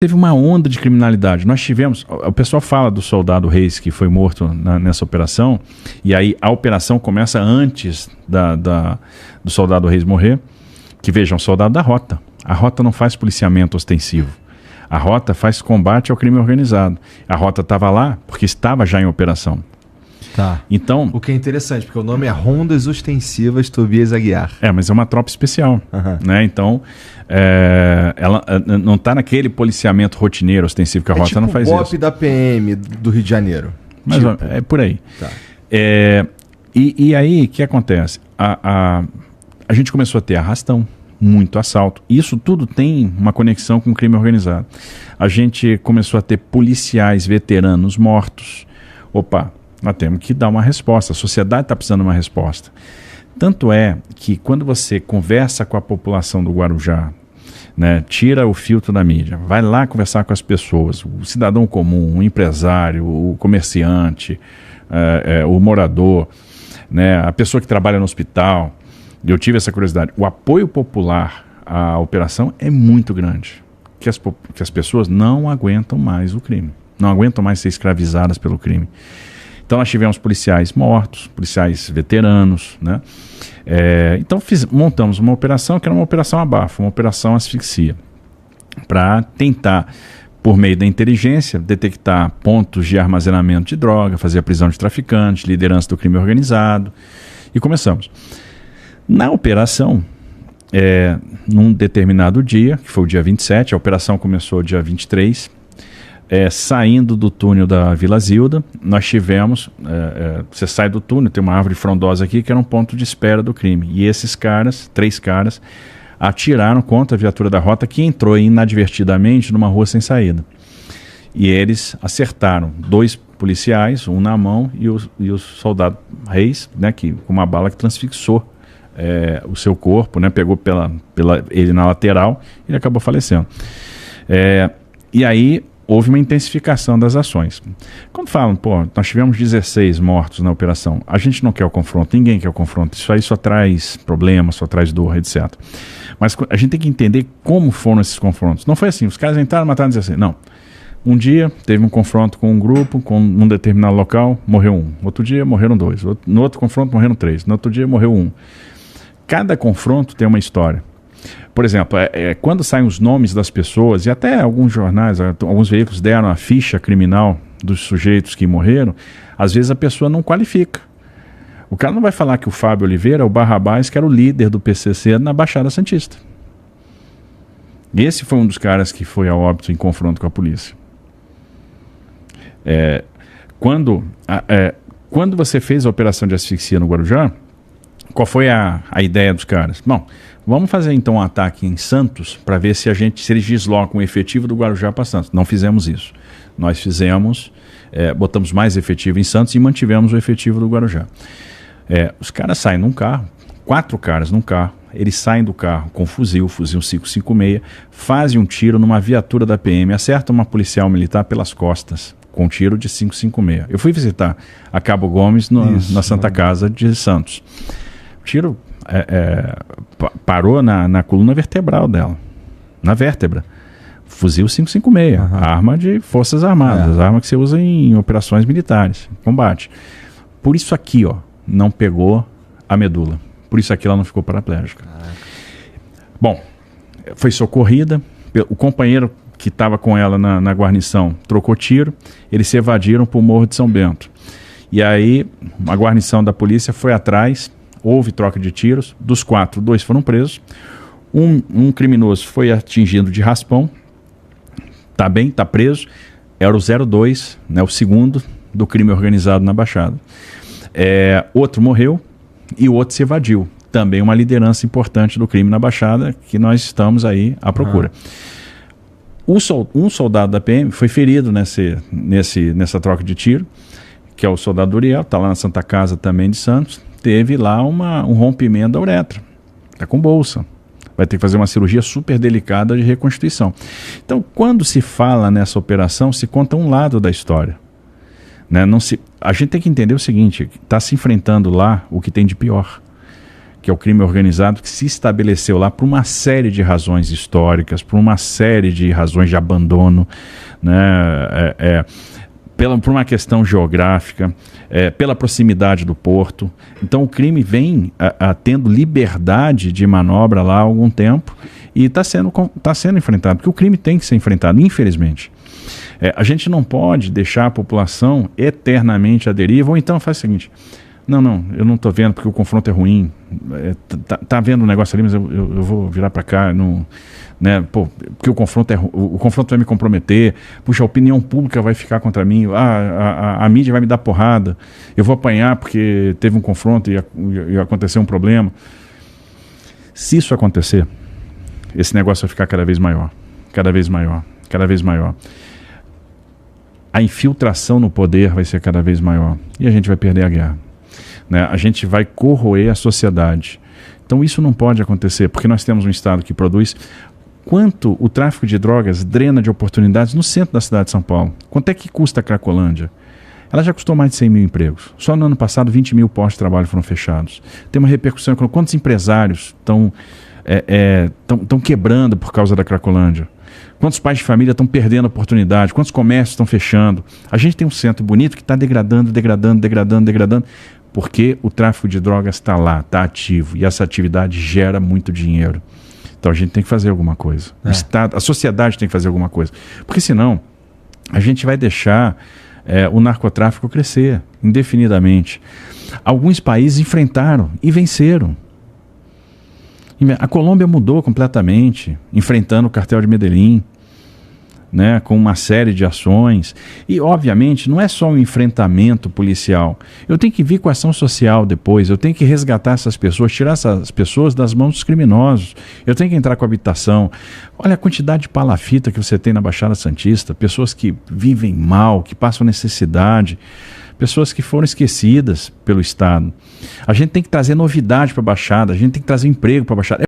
teve uma onda de criminalidade. Nós tivemos, o pessoal fala do soldado Reis que foi morto nessa operação, e aí a operação começa antes do soldado Reis morrer, que vejam, soldado da rota. A rota não faz policiamento ostensivo. A rota faz combate ao crime organizado. A rota estava lá porque estava já em operação. Tá. Então, o que é interessante, porque o nome é Rondas Ostensivas Tobias Aguiar. Mas é uma tropa especial, né? Então, ela não está naquele policiamento rotineiro ostensivo que a rota tipo não faz o isso. BOP da PM do Rio de Janeiro. Mas é por aí. Tá. E aí, o que acontece? A gente começou a ter arrastão, muito assalto. Isso tudo tem uma conexão com o crime organizado. A gente começou a ter policiais veteranos mortos. Opa, nós temos que dar uma resposta. A sociedade está precisando de uma resposta. Tanto é que quando você conversa com a população do Guarujá, né, tira o filtro da mídia, vai lá conversar com as pessoas, o cidadão comum, o empresário, o comerciante, o morador, né, a pessoa que trabalha no hospital. Eu tive essa curiosidade. O apoio popular à operação é muito grande. Que as pessoas não aguentam mais o crime. Não aguentam mais ser escravizadas pelo crime. Então nós tivemos policiais mortos, policiais veteranos, né? Então montamos uma operação que era uma operação abafo, uma operação asfixia, para tentar, por meio da inteligência, detectar pontos de armazenamento de droga, fazer a prisão de traficantes, liderança do crime organizado, e começamos. Na operação, num determinado dia, que foi o dia 27, a operação começou dia 23, saindo do túnel da Vila Zilda, nós tivemos, você sai do túnel, tem uma árvore frondosa aqui que era um ponto de espera do crime, e esses caras, 3 caras, atiraram contra a viatura da rota que entrou inadvertidamente numa rua sem saída. E eles acertaram 2 policiais, um na mão, e o soldado Reis, né, com uma bala que transfixou o seu corpo, né, pegou ele na lateral, e ele acabou falecendo. E aí houve uma intensificação das ações. Quando falam, nós tivemos 16 mortos na operação, a gente não quer o confronto, ninguém quer o confronto, isso aí só traz problemas, só traz dor, etc. Mas a gente tem que entender como foram esses confrontos. Não foi assim, os caras entraram e mataram 16, não. Um dia teve um confronto com um grupo, num determinado local, morreu 1. Outro dia morreram 2. No outro confronto morreram 3. No outro dia morreu 1. Cada confronto tem uma história. Por exemplo, quando saem os nomes das pessoas, e até alguns jornais, alguns veículos deram a ficha criminal dos sujeitos que morreram, às vezes a pessoa não qualifica. O cara não vai falar que o Fábio Oliveira, o Barrabás, que era o líder do PCC na Baixada Santista. Esse foi um dos caras que foi a óbito em confronto com a polícia. Quando você fez a operação de asfixia no Guarujá, qual foi a ideia dos caras? Bom, vamos fazer então um ataque em Santos para ver se eles deslocam o efetivo do Guarujá para Santos. Não fizemos isso. Nós fizemos, botamos mais efetivo em Santos e mantivemos o efetivo do Guarujá. Os caras saem num carro, 4 caras num carro, eles saem do carro com fuzil 556, fazem um tiro numa viatura da PM, acertam uma policial militar pelas costas, com um tiro de 556. Eu fui visitar a Cabo Gomes na Santa Casa de Santos. O tiro parou na coluna vertebral dela, na vértebra. Fuzil 556, arma de forças armadas, arma que você usa em operações militares, combate. Por isso aqui, não pegou a medula. Por isso aqui ela não ficou paraplégica. Bom, foi socorrida, o companheiro que estava com ela na guarnição trocou tiro, eles se evadiram para o Morro de São Bento. E aí a guarnição da polícia foi atrás, houve troca de tiros, dos 4, 2 foram presos, um criminoso foi atingido de raspão, está preso, era o 02, né, o segundo do crime organizado na Baixada. Outro morreu e o outro se evadiu, também uma liderança importante do crime na Baixada, que nós estamos aí à procura. Um soldado da PM foi ferido nessa troca de tiro, que é o soldado Uriel, está lá na Santa Casa também de Santos, teve lá um rompimento da uretra, está com bolsa, vai ter que fazer uma cirurgia super delicada de reconstituição. Então, quando se fala nessa operação, se conta um lado da história. Né? A gente tem que entender o seguinte, está se enfrentando lá o que tem de pior, que é o crime organizado, que se estabeleceu lá por uma série de razões históricas, por uma série de razões de abandono, né? Por uma questão geográfica, pela proximidade do porto. Então o crime vem tendo liberdade de manobra lá há algum tempo e está sendo enfrentado, porque o crime tem que ser enfrentado, infelizmente. A gente não pode deixar a população eternamente à deriva, ou então faz o seguinte: não, eu não estou vendo porque o confronto é ruim, tá vendo um negócio ali, mas eu vou virar para cá, não, né, porque o confronto vai me comprometer, puxa, a opinião pública vai ficar contra mim, a mídia vai me dar porrada, eu vou apanhar porque teve um confronto e aconteceu um problema. Se isso acontecer, esse negócio vai ficar cada vez maior, cada vez maior, cada vez maior. A infiltração no poder vai ser cada vez maior e a gente vai perder a guerra, né? A gente vai corroer a sociedade. Então isso não pode acontecer, porque nós temos um Estado que produz. Quanto o tráfico de drogas drena de oportunidades no centro da cidade de São Paulo? Quanto é que custa a Cracolândia? Ela já custou mais de 100 mil empregos. Só no ano passado 20 mil postos de trabalho foram fechados. Tem uma repercussão econômica. Quantos empresários estão quebrando por causa da Cracolândia? Quantos pais de família estão perdendo a oportunidade? Quantos comércios estão fechando? A gente tem um centro bonito que está degradando, porque o tráfico de drogas está lá, está ativo, e essa atividade gera muito dinheiro. Então a gente tem que fazer alguma coisa. O Estado, a sociedade tem que fazer alguma coisa. Porque senão a gente vai deixar o narcotráfico crescer indefinidamente. Alguns países enfrentaram e venceram. A Colômbia mudou completamente, enfrentando o cartel de Medellín, né, com uma série de ações. E, obviamente, não é só um enfrentamento policial. Eu tenho que vir com ação social depois, eu tenho que resgatar essas pessoas, tirar essas pessoas das mãos dos criminosos. Eu tenho que entrar com habitação. Olha a quantidade de palafita que você tem na Baixada Santista, pessoas que vivem mal, que passam necessidade, pessoas que foram esquecidas pelo Estado. A gente tem que trazer novidade para a Baixada, a gente tem que trazer emprego para a Baixada.